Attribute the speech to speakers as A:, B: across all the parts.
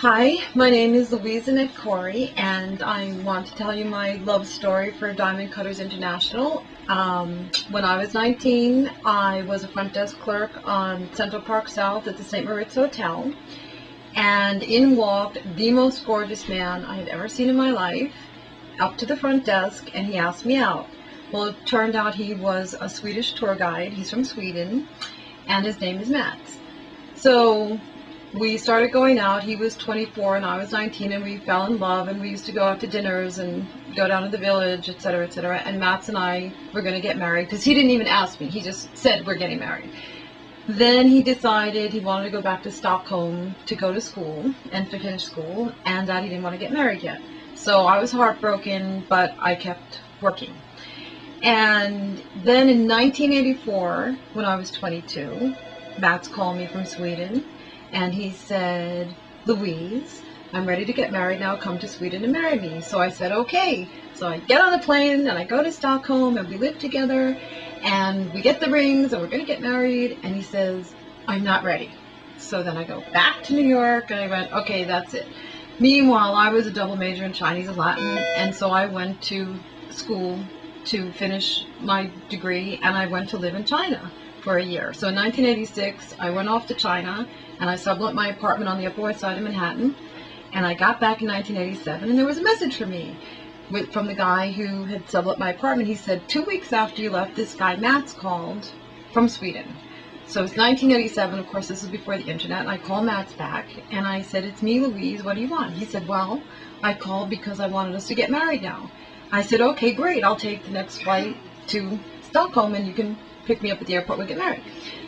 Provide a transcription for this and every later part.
A: Hi, my name is Louise Annette Corey, and I want to tell you my love story for Diamond Cutters International. When I was 19, I was a front desk clerk on Central Park South at the St. Moritz Hotel, and in walked the most gorgeous man I had ever seen in my life up to the front desk, and he asked me out. Well, it turned out he was a Swedish tour guide. He's from Sweden, and his name is Mats. So we started going out. He was 24 and I was 19, and we fell in love, and we used to go out to dinners and go down to the village, etc., etc. And Mats and I were going to get married because he didn't even ask me. He just said, we're getting married. Then he decided he wanted to go back to Stockholm to go to school and to finish school, and that he didn't want to get married yet. So I was heartbroken, but I kept working. And then in 1984, when I was 22, Mats called me from Sweden, and he said, Louise, I'm ready to get married now. Come to Sweden and marry me. So I said, okay. So I get on the plane, and I go to Stockholm, and we live together, and we get the rings, and we're going to get married. And he says, I'm not ready. So then I go back to New York, and I went, okay, that's it. Meanwhile, I was a double major in Chinese and Latin, and so I went to school to finish my degree, and I went to live in China for a year. So in 1986, I went off to China, and I sublet my apartment on the Upper West Side of Manhattan, and I got back in 1987, and there was a message for me from the guy who had sublet my apartment. He said, 2 weeks after you left, this guy Mats called from Sweden. So it's 1987, of course this is before the internet, and I called Mats back, and I said, it's me, Louise, what do you want? He said, well, I called because I wanted us to get married now. I said, okay, great, I'll take the next flight to Stockholm, and you can pick me up at the airport, we'll get married.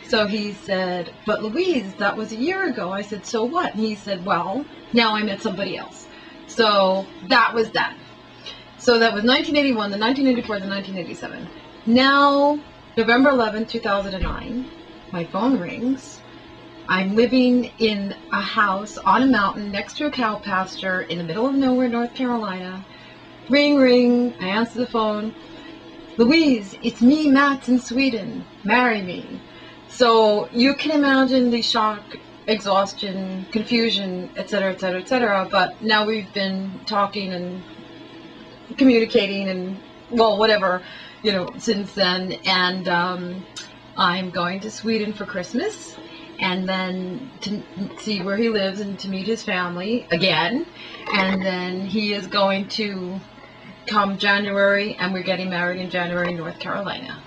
A: So he said, but Louise, that was a year ago. I said, so what? And he said, well, now I met somebody else. So that was that. So that was 1981, then 1984, then 1987. Now, November 11, 2009, my phone rings. I'm living in a house on a mountain next to a cow pasture in the middle of nowhere, North Carolina. Ring, ring. I answer the phone. Louise, it's me, Mats, in Sweden. Marry me. So you can imagine the shock, exhaustion, confusion, etc., etc., etc. But now we've been talking and communicating and, well, whatever, since then. And I'm going to Sweden for Christmas, and then to see where he lives and to meet his family again. And then he is going to come January, and we're getting married in January in North Carolina.